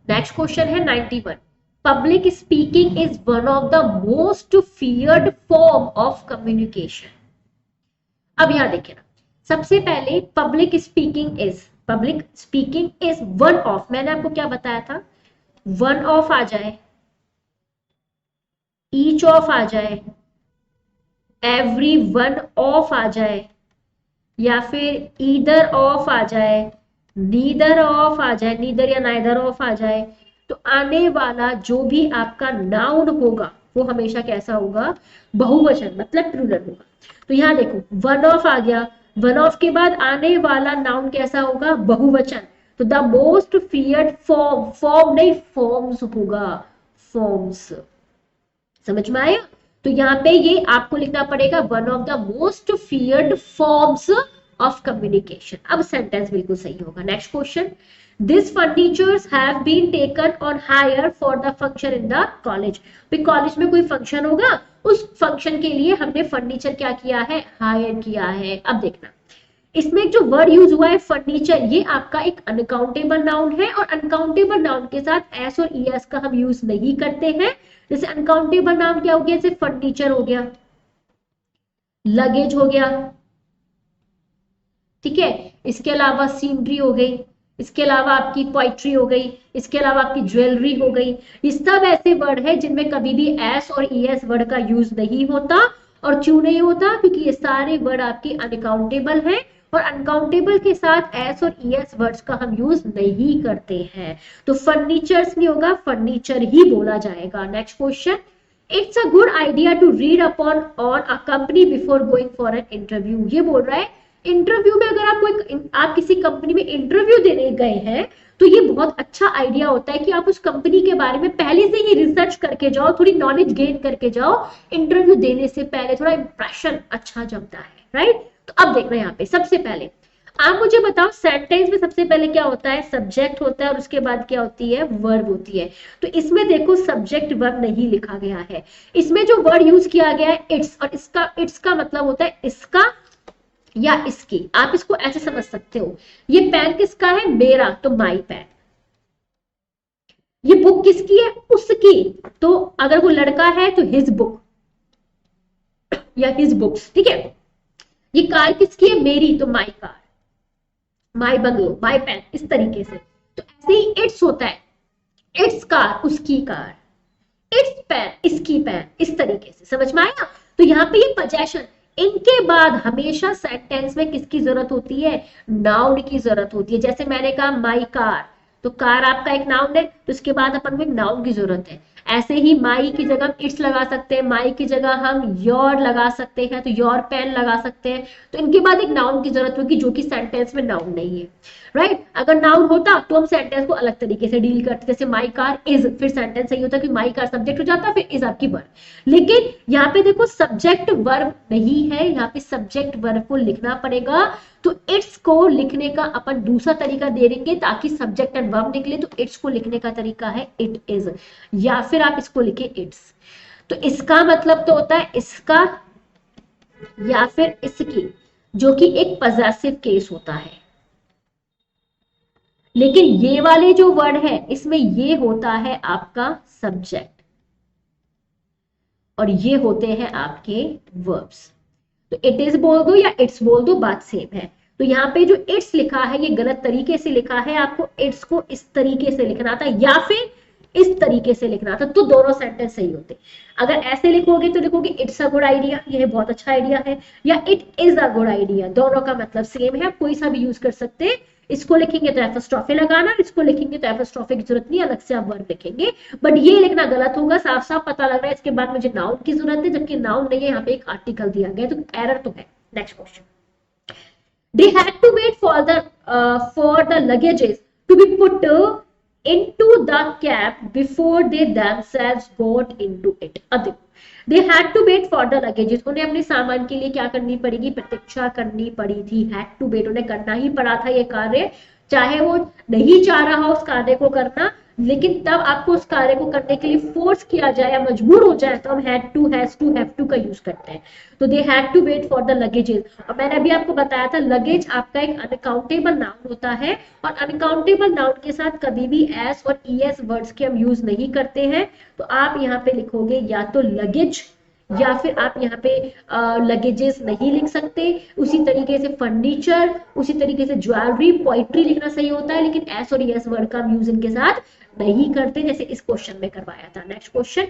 Next question है 91। Public speaking is one of the most feared form of communication. अब यहां देखिए ना, सबसे पहले public speaking is one of, मैंने आपको क्या बताया था, वन ऑफ आ जाए, ईच ऑफ आ जाए, एवरी वन ऑफ आ जाए, या फिर ईदर ऑफ आ जाए, नीदर ऑफ आ जाए, नीदर या नाइदर ऑफ आ जाए, तो आने वाला जो भी आपका नाउन होगा वो हमेशा कैसा होगा, बहुवचन मतलब प्लूरल होगा। तो यहां देखो वन ऑफ आ गया, वन ऑफ के बाद आने वाला नाउन कैसा होगा, बहुवचन। तो the most feared form, form नहीं फॉर्म्स होगा, फॉर्म्स, समझ में आया। तो यहाँ पे ये आपको लिखना पड़ेगा one of the most feared forms of communication. अब सेंटेंस बिल्कुल सही होगा। Next question, this furnitures have been taken on hire for the function in the college. College में कोई फंक्शन होगा, उस फंक्शन के लिए हमने फर्नीचर क्या किया है, हायर किया है। अब देखना इसमें जो वर्ड यूज हुआ है फर्नीचर, ये आपका एक अनकाउंटेबल नाउन है, और अनकाउंटेबल नाउन के साथ एस और ईएस का हम यूज नहीं करते हैं। जैसे अनकाउंटेबल नाउन क्या हो गया, जैसे फर्नीचर हो गया, लगेज हो गया, ठीक है, इसके अलावा सीनरी हो गई, इसके अलावा आपकी पोइट्री हो गई, इसके अलावा आपकी ज्वेलरी हो गई। ये सब ऐसे वर्ड है जिनमें कभी भी एस और ईएस वर्ड का यूज नहीं होता। और क्यों नहीं होता, क्योंकि ये सारे वर्ड आपके अनकाउंटेबल हैं, और अनकाउंटेबल के साथ एस और ईएस वर्ड्स का हम यूज नहीं करते हैं। तो फर्नीचर्स नहीं होगा, फर्नीचर ही बोला जाएगा। Next question, it's a good idea to read upon on a company before going for an interview. ये बोल रहा है इंटरव्यू में अगर आप किसी कंपनी में इंटरव्यू देने गए हैं, तो ये बहुत अच्छा आइडिया होता है कि आप उस कंपनी के बारे में पहले से ही रिसर्च करके जाओ, थोड़ी नॉलेज गेन करके जाओ, इंटरव्यू देने से पहले थोड़ा इंप्रेशन अच्छा जमता है, राइट। तो अब देखना यहाँ पे सबसे पहले आप मुझे बताओ, सेंटेंस में सबसे पहले क्या होता है, सब्जेक्ट होता है, और उसके बाद क्या होती है, वर्ब होती है। तो इसमें देखो सब्जेक्ट वर्ब नहीं लिखा गया है, इसमें जो वर्ड यूज किया गया है इट्स, और इट्स का मतलब होता है इसका या इसकी। आप इसको ऐसे समझ सकते हो, ये पेन किसका है, मेरा, तो माई पेन। ये बुक किसकी है, उसकी, तो अगर वो लड़का है तो हिज बुक या हिज बुक्स, ठीक है। ये कार किसकी है, मेरी, तो my car, my bungalow, my pen, इस तरीके से। तो ऐसे ही इट्स होता है, इट्स कार, उसकी कार, इट्स पेन, इसकी पेन, इस तरीके से, समझ में आया। तो यहाँ पे ये पोजेशन, इनके बाद हमेशा सेंटेंस में किसकी जरूरत होती है, नाउन की जरूरत होती है। जैसे मैंने कहा माई कार, तो कार आपका एक नाउन है, तो उसके बाद अपन को एक नाउन की जरूरत है। ऐसे ही माई की जगह इट्स लगा सकते हैं, माई की जगह हम योर लगा सकते हैं, तो योर पेन लगा सकते हैं। तो इनके बाद एक नाउन की जरूरत होगी जो कि सेंटेंस में नाउन नहीं है, राइट। अगर नाउन होता तो हम सेंटेंस को अलग तरीके से डील करते, जैसे माई कार इज, फिर सेंटेंस सही होता कि माई कार सब्जेक्ट हो जाता, फिर इज आपकी वर्ब। लेकिन यहाँ पे देखो सब्जेक्ट वर्ब नहीं है, यहाँ पे सब्जेक्ट वर्ब को लिखना पड़ेगा। तो इट्स को लिखने का अपन दूसरा तरीका दे देंगे ताकि सब्जेक्ट एंड वर्ब निकले। तो इट्स को लिखने का तरीका है इट इज, या फिर आप इसको लिखे इट्स। तो इसका मतलब तो होता है इसका या फिर इसकी, जो कि एक पॉजेसिव केस होता है। लेकिन ये वाले जो वर्ड है इसमें ये होता है आपका सब्जेक्ट, और ये होते हैं आपके वर्ब्स। तो इट इज बोल दो या इट्स बोल दो, बात सेम है। तो यहाँ पे जो इट्स लिखा है ये गलत तरीके से लिखा है, आपको इट्स को इस तरीके से लिखना था या फिर इस तरीके से लिखना था, तो दोनों सेंटेंस सही होते। अगर ऐसे लिखोगे तो लिखोगे इट्स अ गुड आइडिया, यह बहुत अच्छा आइडिया है, या it is a good idea, दोनों का मतलब सेम है, आप कोई सा भी यूज कर सकते हैं। इसको लिखेंगे तो एपोस्ट्रोफी लगाना, इसको लिखेंगे तो एपोस्ट्रोफी की जरूरत नहीं, अलग से आप वर्ब लिखेंगे। बट ये लिखना गलत होगा, साफ साफ पता लग रहा है इसके बाद मुझे नाउन की जरूरत है, जबकि नाउन नहीं है, यहाँ पे एक आर्टिकल दिया गया, तो एरर तो है। Next question, they had to wait for the luggages to be put into the cab before they themselves got into it. अब देखो, they had to wait for the luggages, उन्हें अपने सामान के लिए क्या करनी पड़ेगी, प्रतीक्षा करनी पड़ी थी। had to wait, उन्हें करना ही पड़ा था ये कार्य, चाहे वो नहीं चाह रहा उस कार्य को करना, लेकिन तब आपको उस कार्य को करने के लिए फोर्स किया जाए या मजबूर हो जाए तो हम had to, has to, have to का यूज करते हैं। तो they had to wait for the luggages. और मैंने अभी आपको बताया था लगेज आपका एक अनकाउंटेबल नाउन होता है, और अनकाउंटेबल नाउन के साथ कभी भी एस और ईएस वर्ड्स के हम यूज नहीं करते हैं। तो आप यहाँ पे लिखोगे या तो लगेज, या फिर आप यहाँ पे लगेजेस नहीं लिख सकते। उसी तरीके से फर्नीचर, उसी तरीके से ज्वेलरी, पोइट्री लिखना सही होता है, लेकिन एस और यस वर्ड का हम यूज इनके साथ नहीं करते, जैसे इस क्वेश्चन में करवाया था। Next question,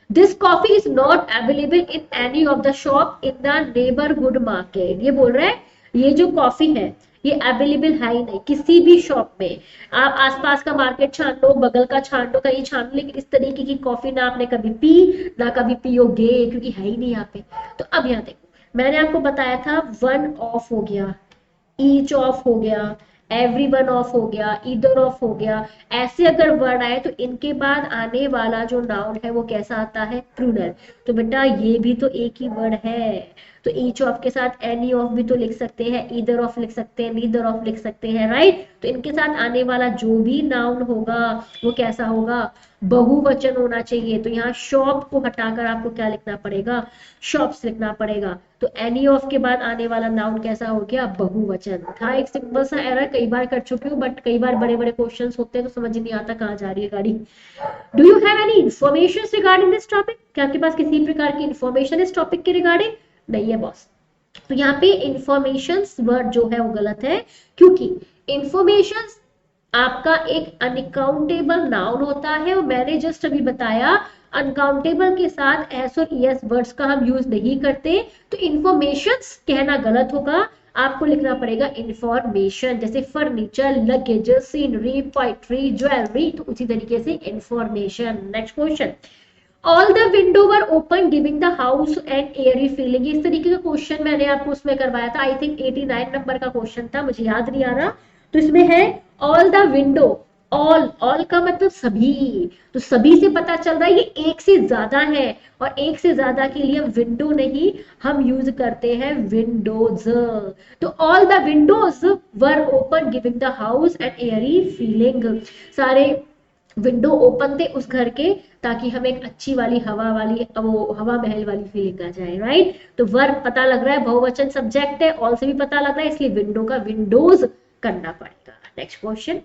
this coffee is not available in any of the shop in the neighbourhood market. ये बोल रहा है ये जो कॉफी है ये अवेलेबल है ही नहीं किसी भी शॉप में। आप आसपास का मार्केट छान लो, बगल का छान लो, कहीं छान लो, लेकिन इस तरीके की कॉफी ना आपने कभी पी ना कभी पियोगे, क्योंकि है ही नहीं यहाँ पे। तो अब यहाँ देखो मैंने आपको बताया था वन ऑफ हो गया, ईच ऑफ हो गया, एवरीवन ऑफ हो गया, ईदर ऑफ हो गया। ऐसे अगर वर्ड आए तो इनके बाद आने वाला जो नाउन है वो कैसा आता है, प्लूरल। तो बेटा ये भी तो एक ही वर्ड है, तो ईच ऑफ के साथ एनी ऑफ भी तो लिख सकते हैं, ईदर ऑफ लिख सकते हैं, नीदर ऑफ लिख सकते हैं, राइट। तो इनके साथ आने वाला जो भी नाउन होगा वो कैसा होगा, बहुवचन होना चाहिए। तो यहाँ शॉप को हटाकर आपको क्या लिखना पड़ेगा, शॉप्स लिखना पड़ेगा। तो एनी ऑफ के बाद आने वाला नाउन कैसा हो गया, बहुवचन। था एक सिंपल सा एरर, कई बार कर चुकी हूँ, बट कई बार बड़े बड़े क्वेश्चंस होते हैं तो समझ नहीं आता कहाँ जा रही है गाड़ी। Do you have any information regarding this topic? क्या आपके पास किसी प्रकार की इंफॉर्मेशन इस टॉपिक के रिगार्डिंग? नहीं है बॉस। तो यहाँ पे इंफॉर्मेशन वर्ड जो है वो गलत है, क्योंकि इंफॉर्मेशन आपका एक अनकाउंटेबल नाउन होता है, और मैंने जस्ट अभी बताया अनकाउंटेबल के साथ एस और ईएस वर्ड्स का हम यूज नहीं करते। तो इंफॉर्मेशन कहना गलत होगा, आपको लिखना पड़ेगा इंफॉर्मेशन, जैसे furniture, luggage, scenery, poetry, jewellery. तो उसी तरीके से information. Next question, all the window were open giving the house and Airy feeling. इस तरीके का क्वेश्चन मैंने आपको उसमें करवाया था, आई थिंक 89 नंबर का क्वेश्चन था, मुझे याद नहीं आ रहा। तो इसमें है ऑल द विंडो, ऑल का मतलब सभी, तो सभी से पता चल रहा है ये एक से ज्यादा है, और एक से ज्यादा के लिए हम विंडो नहीं, हम यूज करते हैं विंडोज। तो all the Windows were open giving the house and Airy feeling. सारे विंडो ओपन थे उस घर के, ताकि हमें एक अच्छी वाली वो हवा महल वाली फीलिंग आ जाए, राइट। तो वर्ब पता लग रहा है बहुवचन सब्जेक्ट है, ऑल से भी पता लग रहा है, इसलिए विंडो का विंडोज करना पड़ेगा। Next question,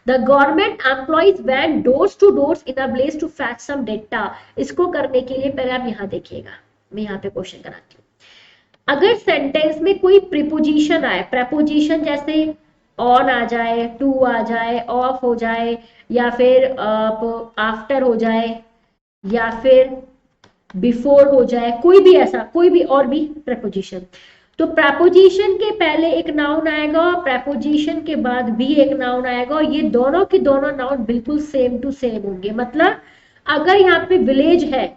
the government employees went doors to doors in a place to fetch some data. इसको करने के लिए पहले आप यहाँ देखिएगा, मैं यहाँ पे क्वेश्चन कराती हूँ। अगर सेंटेंस में कोई प्रीपोजिशन आए, प्रेपोजिशन जैसे ऑन आ जाए, टू आ जाए, ऑफ हो जाए, या फिर आफ्टर हो जाए, या फिर बिफोर हो जाए, कोई भी ऐसा, कोई भी और भी प्रेपोजिशन, तो प्रेपोजिशन के पहले एक नाउन आएगा, प्रेपोजिशन के बाद भी एक नाउन आएगा, और ये दोनों के दोनों नाउन बिल्कुल सेम टू सेम होंगे। मतलब अगर यहाँ पे विलेज है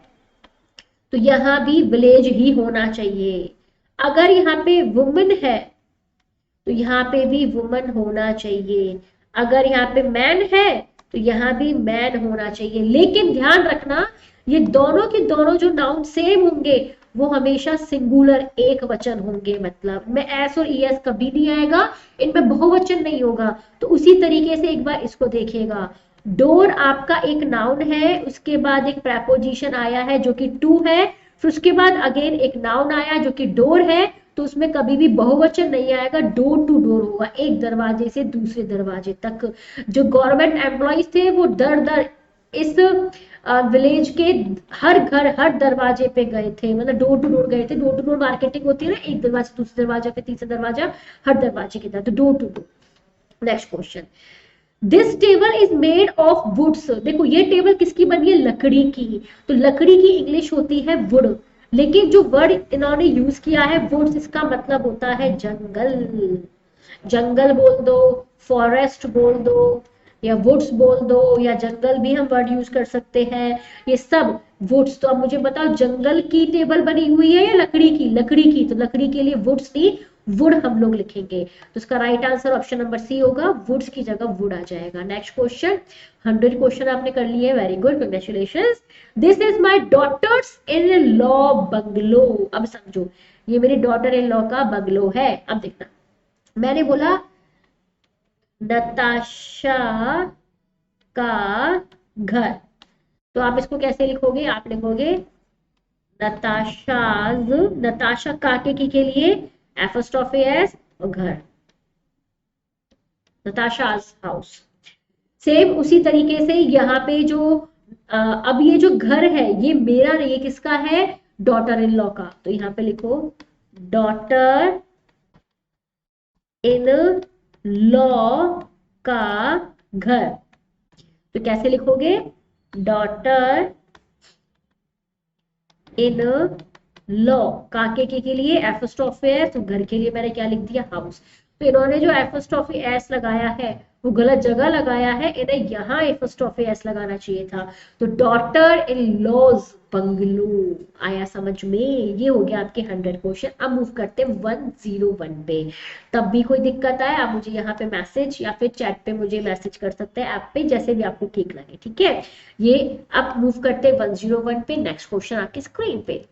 तो यहाँ भी विलेज ही होना चाहिए, अगर यहाँ पे वुमन है तो यहाँ पे भी वुमन होना चाहिए, अगर यहाँ पे मैन है तो यहाँ भी मैन होना चाहिए। लेकिन ध्यान रखना ये दोनों के दोनों जो नाउन सेम होंगे वो हमेशा सिंगुलर एक वचन होंगे, मतलब में एस और ईएस कभी नहीं आएगा, इनमें बहुवचन नहीं होगा। तो उसी तरीके से एक बार इसको देखिएगा, डोर आपका एक नाउन है, उसके बाद एक प्रेपोजिशन आया है जो कि टू है, फिर उसके बाद अगेन एक नाउन आया जो कि डोर है, तो उसमें कभी भी बहुवचन नहीं आएगा, डोर टू डोर होगा, एक दरवाजे से दूसरे दरवाजे तक। जो गवर्नमेंट एम्प्लॉइज थे वो दर दर इस विलेज के हर घर हर दरवाजे पे गए थे, मतलब डोर टू डोर गए थे। डोर टू डोर मार्केटिंग होती है ना, एक दरवाजे से दूसरे दरवाजे पे, तीसरा दरवाजा, हर दरवाजे की तरह, तो door to door. Next question, this table is made of woods. देखो ये टेबल किसकी बनी है, लकड़ी की, तो लकड़ी की इंग्लिश होती है वुड, लेकिन जो वर्ड इन्होंने यूज किया है वुड्स, इसका मतलब होता है जंगल। जंगल बोल दो, फॉरेस्ट बोल दो, या वुड्स बोल दो, या जंगल भी हम वर्ड यूज कर सकते हैं, ये सब वुड्स। तो अब मुझे बताओ जंगल की टेबल बनी हुई है या लकड़ी की, लकड़ी की, तो लकड़ी के लिए वुड्स नहीं वुड हम लोग लिखेंगे। तो इसका right answer option number C होगा, वुड्स की जगह वुड आ जाएगा। नेक्स्ट क्वेश्चन, 100 क्वेश्चन आपने कर लिए, very good, congratulations. This is my daughter's in law bungalow. अब समझो ये मेरी डॉटर इन लॉ का बंगलो है। अब देखना, मैंने बोला नताशा का घर। तो आप इसको कैसे लिखोगे, आप लिखोगे नताशाज, नताशा काके की के लिए एपोस्ट्रोफी एस और घर, नताशाज हाउस। सेम उसी तरीके से यहाँ पे जो अब ये जो घर है ये मेरा नहीं, ये किसका है, डॉटर इन लॉ का। तो यहाँ पे लिखो डॉटर इन लॉ का घर। तो कैसे लिखोगे, डॉटर इन लॉ, काके के लिए एपोस्ट्रोफी एस, तो घर के लिए मैंने क्या लिख दिया, हाउस। तो इन्होंने जो एपोस्ट्रोफी एस लगाया है वो गलत जगह लगाया है, इन्हें यहाँ एपोस्ट्रोफी एस लगाना चाहिए था। तो डॉटर इन लॉज बंगलो, आया समझ में। ये हो गया आपके 100 क्वेश्चन। अब मूव करते हैं 101 पे। तब भी कोई दिक्कत आए आप मुझे यहाँ पे मैसेज या फिर चैट पे मुझे मैसेज कर सकते हैं, ऐप पे, जैसे भी आपको ठीक लगे, ठीक है। ये अब मूव करते हैं 101 पे। नेक्स्ट क्वेश्चन आपकी स्क्रीन पे।